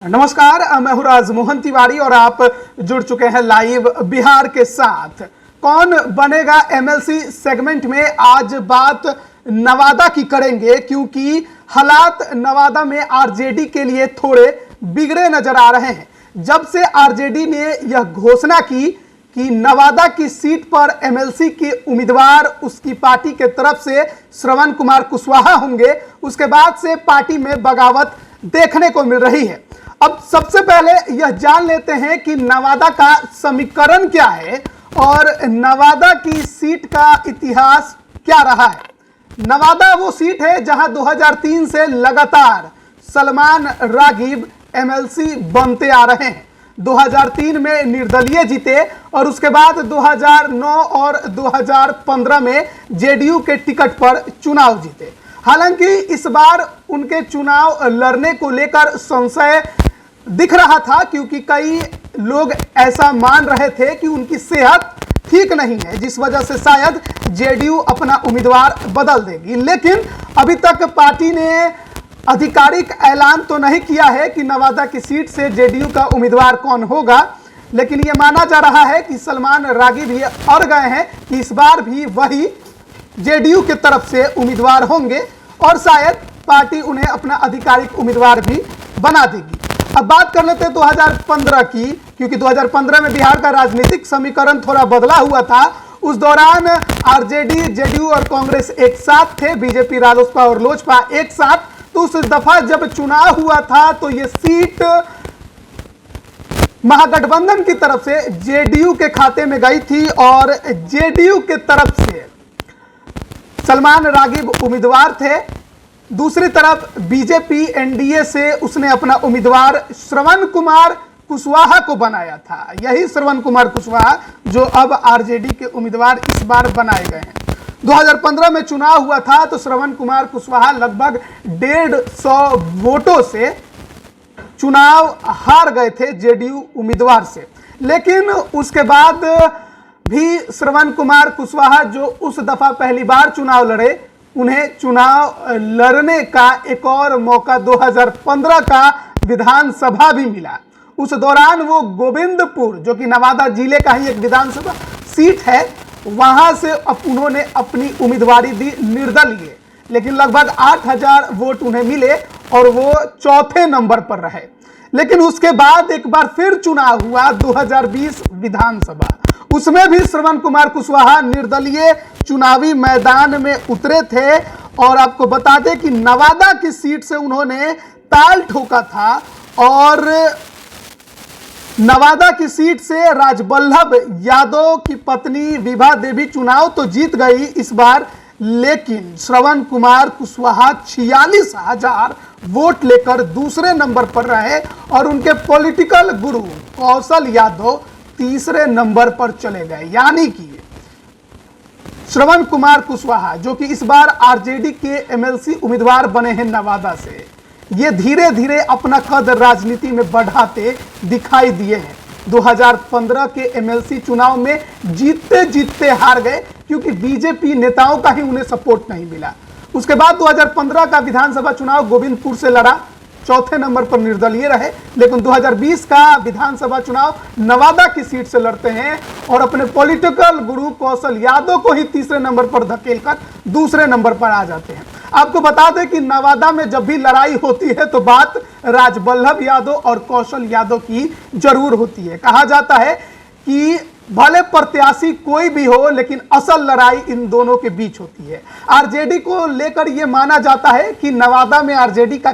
नमस्कार, मैं हूं राजमोहन तिवारी और आप जुड़ चुके हैं लाइव बिहार के साथ। कौन बनेगा एमएलसी सेगमेंट में आज बात नवादा की करेंगे, क्योंकि हालात नवादा में आरजेडी के लिए थोड़े बिगड़े नजर आ रहे हैं। जब से आरजेडी ने यह घोषणा की कि नवादा की सीट पर एमएलसी के उम्मीदवार उसकी पार्टी के तरफ से श्रवण कुमार कुशवाहा होंगे, उसके बाद से पार्टी में बगावत देखने को मिल रही है। अब सबसे पहले यह जान लेते हैं कि नवादा का समीकरण क्या है और नवादा की सीट का इतिहास क्या रहा है। नवादा वो सीट है जहां 2003 से लगातार सलमान रागिब एमएलसी बनते आ रहे हैं। 2003 में निर्दलीय जीते और उसके बाद 2009 और 2015 में जेडीयू के टिकट पर चुनाव जीते। हालांकि इस बार उनके चुनाव लड़ने को लेकर संशय दिख रहा था, क्योंकि कई लोग ऐसा मान रहे थे कि उनकी सेहत ठीक नहीं है, जिस वजह से शायद जेडीयू अपना उम्मीदवार बदल देगी। लेकिन अभी तक पार्टी ने आधिकारिक ऐलान तो नहीं किया है कि नवादा की सीट से जेडीयू का उम्मीदवार कौन होगा, लेकिन यह माना जा रहा है कि सलमान रागिब ये अड़ गए हैं कि इस बार भी वही जेडीयू के तरफ से उम्मीदवार होंगे और शायद पार्टी उन्हें अपना आधिकारिक उम्मीदवार भी बना देगी। अब बात कर लेते हैं 2015 की, क्योंकि 2015 में बिहार का राजनीतिक समीकरण थोड़ा बदला हुआ था। उस दौरान आरजेडी, जेडीयू और कांग्रेस एक साथ थे, बीजेपी, रालोसपा और लोजपा एक साथ। तो उस दफा जब चुनाव हुआ था तो यह सीट महागठबंधन की तरफ से जेडीयू के खाते में गई थी और जेडीयू के तरफ से सलमान रागिब उम्मीदवार थे। दूसरी तरफ बीजेपी एनडीए से उसने अपना उम्मीदवार श्रवण कुमार कुशवाहा को बनाया था। यही श्रवण कुमार कुशवाहा जो अब आरजेडी के उम्मीदवार इस बार बनाए गए हैं। 2015 में चुनाव हुआ था तो श्रवण कुमार कुशवाहा लगभग 150 वोटों से चुनाव हार गए थे जेडीयू उम्मीदवार से। लेकिन उसके बाद भी श्रवण कुमार कुशवाहा जो उस दफा पहली बार चुनाव लड़े, उन्हें चुनाव लड़ने का एक और मौका 2015 का विधानसभा भी मिला। उस दौरान वो गोविंदपुर, जो कि नवादा जिले का ही एक विधानसभा सीट है, वहां से उन्होंने अपनी उम्मीदवारी दी निर्दलीय, लेकिन लगभग 8000 वोट उन्हें मिले और वो चौथे नंबर पर रहे। लेकिन उसके बाद एक बार फिर चुनाव हुआ 2020 विधानसभा, उसमें भी श्रवण कुमार कुशवाहा निर्दलीय चुनावी मैदान में उतरे थे और आपको बता दें कि नवादा की सीट से उन्होंने ताल ठोका था और नवादा की सीट से राजबल्लभ यादव की पत्नी विभा देवी चुनाव तो जीत गई इस बार, लेकिन श्रवण कुमार कुशवाहा 46,000 वोट लेकर दूसरे नंबर पर रहे और उनके पॉलिटिकल गुरु कौशल यादव तीसरे नंबर पर चले गए। यानी कि श्रवण कुमार कुशवाहा, जो कि इस बार आरजेडी के एमएलसी उम्मीदवार बने हैं नवादा से, ये धीरे धीरे अपना कद राजनीति में बढ़ाते दिखाई दिए हैं। 2015 के एमएलसी चुनाव में जीतते जीतते हार गए, क्योंकि बीजेपी नेताओं का ही उन्हें सपोर्ट नहीं मिला। उसके बाद 2015 का विधानसभा चुनाव गोविंदपुर से लड़ा, चौथे नंबर पर निर्दलीय रहे। लेकिन 2020 का विधानसभा चुनाव नवादा की सीट से लड़ते हैं और अपने पॉलिटिकल गुरु कौशल यादव को ही तीसरे नंबर पर धकेलकर दूसरे नंबर पर आ जाते हैं। आपको बता दें कि नवादा में जब भी लड़ाई होती है तो बात राजबल्लभ यादव और कौशल यादव की जरूर होती है। कहा जाता है कि भले प्रत्याशी कोई भी हो, लेकिन असल लड़ाई इन दोनों के बीच होती है। आरजेडी को लेकर यह माना जाता है कि नवादा में आरजेडी का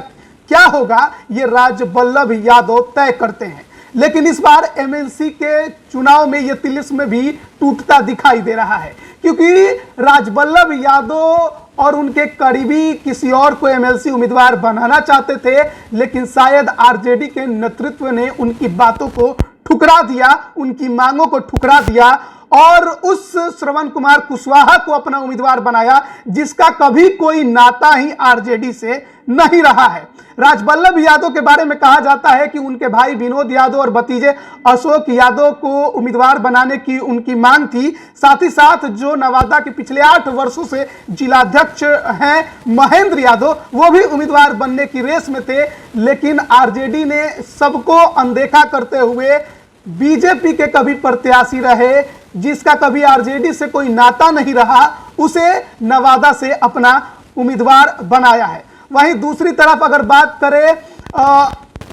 क्या होगा ये राजबल्लभ यादव तय करते हैं। लेकिन इस बार एमएलसी के चुनाव में यह तिलिस्म भी टूटता दिखाई दे रहा है, क्योंकि राजबल्लभ यादव और उनके करीबी किसी और को एमएलसी उम्मीदवार बनाना चाहते थे, लेकिन शायद आरजेडी के नेतृत्व ने उनकी बातों को ठुकरा दिया, उनकी मांगों को ठुकरा दिया और उस श्रवण कुमार कुशवाहा को अपना उम्मीदवार बनाया जिसका कभी कोई नाता ही आरजेडी से नहीं रहा है। राजबल्लभ यादव के बारे में कहा जाता है कि उनके भाई विनोद यादव और भतीजे अशोक यादव को उम्मीदवार बनाने की उनकी मांग थी। साथ ही साथ जो नवादा के पिछले 8 वर्षों से जिलाध्यक्ष हैं महेंद्र यादव, वो भी उम्मीदवार बनने की रेस में थे, लेकिन आरजेडी ने सबको अनदेखा करते हुए बीजेपी के कभी प्रत्याशी रहे जिसका कभी आरजेडी से कोई नाता नहीं रहा, उसे नवादा से अपना उम्मीदवार बनाया है। वहीं दूसरी तरफ अगर बात करें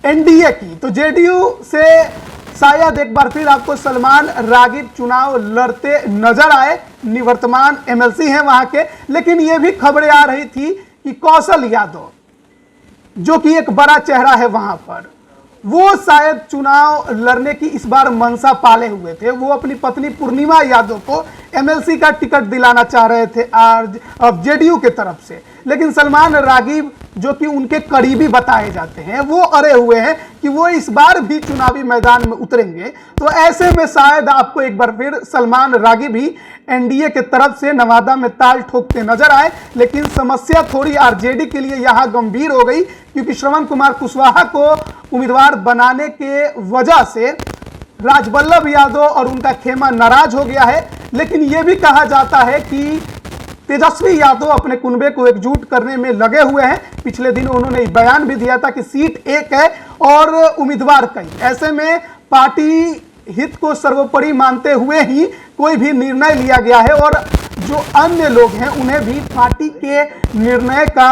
एनडीए की, तो जेडीयू से शायद एक बार फिर आपको सलमान रागिब चुनाव लड़ते नजर आए। निवर्तमान एमएलसी हैं वहां के, लेकिन यह भी खबरें आ रही थी कि कौशल यादव जो कि एक बड़ा चेहरा है वहां पर, वो शायद चुनाव लड़ने की इस बार मंशा पाले हुए थे। वो अपनी पत्नी पूर्णिमा यादव को एमएलसी का टिकट दिलाना चाह रहे थे अब जेडीयू के तरफ से, लेकिन सलमान रागिब जो कि उनके करीबी बताए जाते हैं वो अड़े हुए हैं कि वो इस बार भी चुनावी मैदान में उतरेंगे। तो ऐसे में शायद आपको एक बार फिर सलमान रागिब ही एनडीए के तरफ से नवादा में ताल ठोकते नजर आए। लेकिन समस्या थोड़ी आरजेडी के लिए यहां गंभीर हो गई, क्योंकि श्रवण कुमार कुशवाहा को उम्मीदवार बनाने के वजह से राजबल्लभ यादव और उनका खेमा नाराज हो गया है। लेकिन यह भी कहा जाता है कि तेजस्वी यादव अपने कुनबे को एकजुट करने में लगे हुए हैं। पिछले दिन उन्होंने बयान भी दिया था कि सीट एक है और उम्मीदवार कई। ऐसे में पार्टी हित को सर्वोपरि मानते हुए ही कोई भी निर्णय लिया गया है और जो अन्य लोग हैं उन्हें भी पार्टी के निर्णय का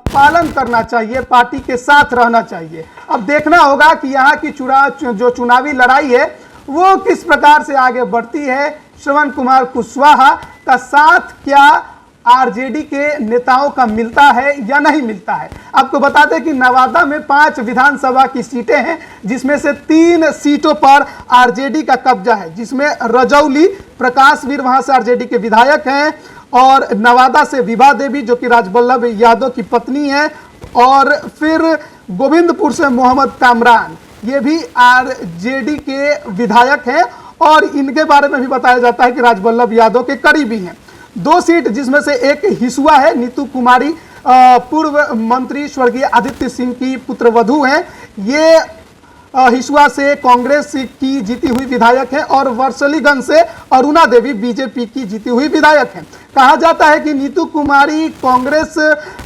पालन करना चाहिए, पार्टी के साथ रहना चाहिए। अब देखना होगा कि यहाँ की जो चुनावी लड़ाई है वो किस प्रकार से आगे बढ़ती है। श्रवण कुमार कुशवाहा का साथ क्या आरजेडी के नेताओं का मिलता है या नहीं मिलता है। आपको बता दें कि नवादा में 5 विधानसभा की सीटें हैं, जिसमें से 3 सीटों पर आरजेडी का कब्जा है, जिसमें रजौली प्रकाश वीर वहां से आरजेडी के विधायक हैं, और नवादा से विभा देवी जो कि राजबल्लभ यादव की पत्नी है, और फिर गोविंदपुर से मोहम्मद कामरान ये भी आरजेडी के विधायक हैं और इनके बारे में भी बताया जाता है कि राजबल्लभ यादव के करीबी हैं। 2 सीट जिसमें से एक हिसुआ है, नीतू कुमारी पूर्व मंत्री स्वर्गीय आदित्य सिंह की पुत्रवधू हैं। ये हिसुआ से कांग्रेस की जीती हुई विधायक है और वर्सलीगंज से अरुणा देवी बीजेपी की जीती हुई विधायक है। कहा जाता है कि नीतू कुमारी कांग्रेस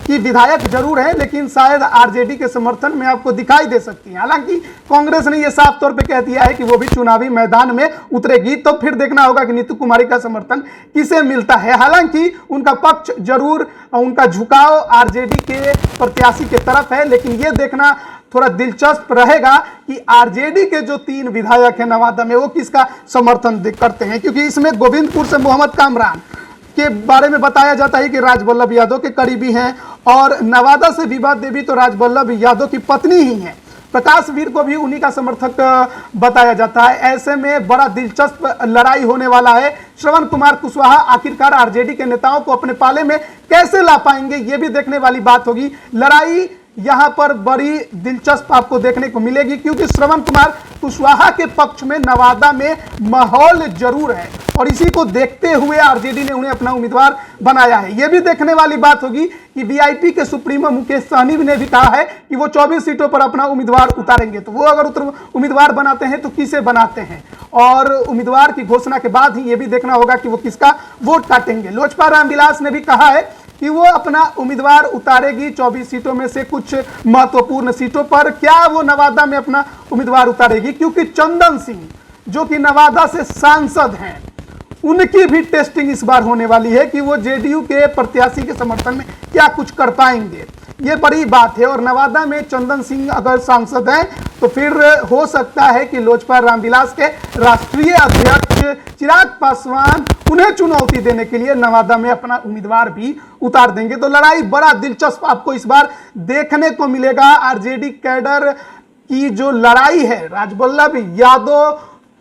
की विधायक जरूर है, लेकिन शायद आरजेडी के समर्थन में आपको दिखाई दे सकती है। हालांकि कांग्रेस ने यह साफ तौर पे कह दिया है कि वो भी चुनावी मैदान में उतरेगी, तो फिर देखना होगा कि नीतू कुमारी का समर्थन किसे मिलता है। हालांकि उनका पक्ष जरूर, उनका झुकाव आरजेडी के प्रत्याशी के तरफ है, लेकिन ये देखना थोड़ा दिलचस्प रहेगा कि आरजेडी के जो 3 विधायक हैं नवादा में वो किसका समर्थन करते हैं, क्योंकि इसमें गोविंदपुर से मोहम्मद कामरान के बारे में बताया जाता है कि राजबल्लभ यादव के करीबी हैं, और नवादा से विभा देवी तो राजबल्लभ यादव की पत्नी ही हैं। प्रकाश वीर को भी उन्हीं का समर्थक बताया जाता है। ऐसे में बड़ा दिलचस्प लड़ाई होने वाला है। श्रवण कुमार कुशवाहा आखिरकार आरजेडी के नेताओं को अपने पाले में कैसे ला पाएंगे, ये भी देखने वाली बात होगी। लड़ाई यहां पर बड़ी दिलचस्प आपको देखने को मिलेगी, क्योंकि श्रवण कुमार कुशवाहा के पक्ष में नवादा में माहौल जरूर है और इसी को देखते हुए आरजेडी ने उन्हें अपना उम्मीदवार बनाया है। यह भी देखने वाली बात होगी कि वीआईपी के सुप्रीमो मुकेश सहनी ने भी कहा है कि वो 24 सीटों पर अपना उम्मीदवार उतारेंगे। तो वो अगर उम्मीदवार बनाते हैं तो किसे बनाते हैं, और उम्मीदवार की घोषणा के बाद ही ये भी देखना होगा कि वो किसका वोट काटेंगे। लोजपा रामविलास ने भी कहा है कि वो अपना उम्मीदवार उतारेगी 24 सीटों में से कुछ महत्वपूर्ण सीटों पर। क्या वो नवादा में अपना उम्मीदवार उतारेगी, क्योंकि चंदन सिंह जो कि नवादा से सांसद हैं, उनकी भी टेस्टिंग इस बार होने वाली है कि वो जेडीयू के प्रत्याशी के समर्थन में क्या कुछ कर पाएंगे। ये बड़ी बात है, और नवादा में चंदन सिंह अगर सांसद हैं तो फिर हो सकता है कि लोजपा रामविलास के राष्ट्रीय अध्यक्ष चिराग पासवान उन्हें चुनौती देने के लिए नवादा में अपना उम्मीदवार भी उतार देंगे। तो लड़ाई बड़ा दिलचस्प आपको इस बार देखने को मिलेगा। आरजेडी कैडर की जो लड़ाई है राजबल्लभ यादव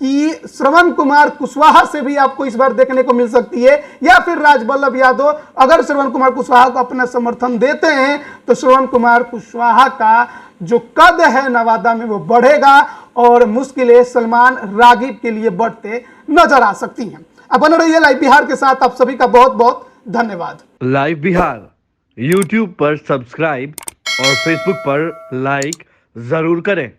की श्रवण कुमार कुशवाहा से भी आपको इस बार देखने को मिल सकती है, या फिर राजबल्लभ यादव अगर श्रवण कुमार कुशवाहा को अपना समर्थन देते हैं तो श्रवण कुमार कुशवाहा का जो कद है नवादा में वो बढ़ेगा और मुश्किलें सलमान रागिब के लिए बढ़ते नजर आ सकती हैं। अब बने रहिए लाइव बिहार के साथ। आप सभी का बहुत बहुत धन्यवाद। लाइव बिहार यूट्यूब पर सब्सक्राइब और फेसबुक पर लाइक जरूर करें।